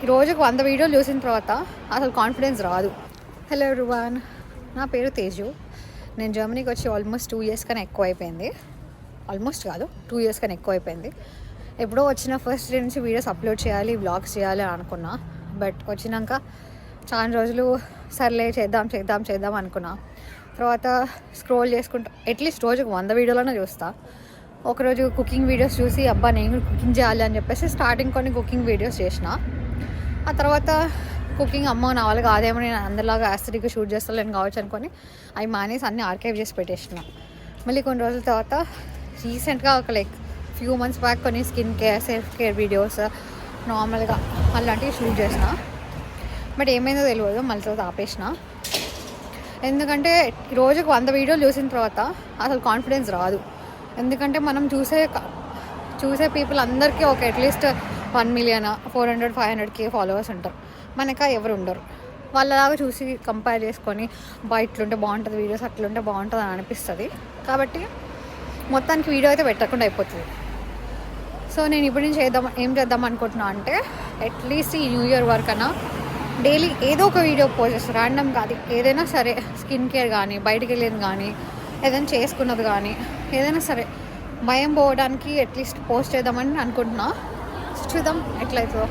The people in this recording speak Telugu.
రోజుకు 100 వీడియోలు చూసిన తర్వాత అసలు కాన్ఫిడెన్స్ రాదు. హలో ఎవ్రీవన్, నా పేరు తేజు. నేను జర్మనీకి వచ్చి ఆల్మోస్ట్ 2 years కన్నా ఎక్కువ అయిపోయింది. ఆల్మోస్ట్ కాదు, 2 years కన్నా ఎక్కువ అయిపోయింది. ఎప్పుడో వచ్చిన ఫస్ట్ డే నుంచి వీడియోస్ అప్లోడ్ చేయాలి, వ్లాగ్స్ చేయాలి అని అనుకున్నా. బట్ వచ్చినాక చాలా రోజులు సర్లే చేద్దాం అనుకున్నా. తర్వాత స్క్రోల్ చేసుకుంటా అట్లీస్ట్ రోజుకు 100 వీడియోలైనా చూస్తా. ఒకరోజు కుకింగ్ వీడియోస్ చూసి అబ్బా నేను కుకింగ్ చేయాలి అని చెప్పేసి స్టార్టింగ్ కొన్ని కుకింగ్ వీడియోస్ చేసిన. ఆ తర్వాత కుకింగ్ అమ్మ నా వాళ్ళకి కాదేమో, నేను అందరిలాగా యాసిడిక్గా షూట్ చేస్తాను కావచ్చు అనుకొని అవి మానేసి అన్నీ ఆర్కైవ్ చేసి పెట్టేసిన. మళ్ళీ కొన్ని రోజుల తర్వాత రీసెంట్గా ఒక ఫ్యూ మంత్స్ బ్యాక్ కొన్ని skin care, self care videos నార్మల్గా అలాంటివి షూట్ చేసిన. బట్ ఏమైందో తెలియదు, మళ్ళీ తర్వాత ఆపేసిన. ఎందుకంటే రోజుకు 100 వీడియోలు చూసిన తర్వాత అసలు కాన్ఫిడెన్స్ రాదు. ఎందుకంటే మనం చూసే పీపుల్ అందరికీ ఒక అట్లీస్ట్ 1 million 400-500K ఫాలోవర్స్ ఉంటారు. మనకా ఎవరు ఉండరు. వాళ్ళలాగా చూసి కంపేర్ చేసుకొని ఇట్లుంటే బాగుంటుంది వీడియోస్, అట్లుంటే బాగుంటుంది అని అనిపిస్తుంది. కాబట్టి మొత్తానికి వీడియో అయితే పెట్టకుండా అయిపోతుంది. సో నేను ఇప్పుడు నుంచి ఏం చేద్దాం అనుకుంటున్నా అంటే, అట్లీస్ట్ ఈ న్యూ ఇయర్ వరకు అన్నా డైలీ ఏదో ఒక వీడియో పోస్ట్ చేస్తాను. ర్యాండమ్ కాదు, ఏదైనా సరే, స్కిన్ కేర్ కానీ, బయటికి వెళ్ళేది కానీ, ఏదైనా చేసుకున్నది కానీ, ఏదైనా సరే భయం పోవడానికి అట్లీస్ట్ పోస్ట్ చేద్దామని అనుకుంటున్నా. చూద్దాం ఎట్లయితుందో.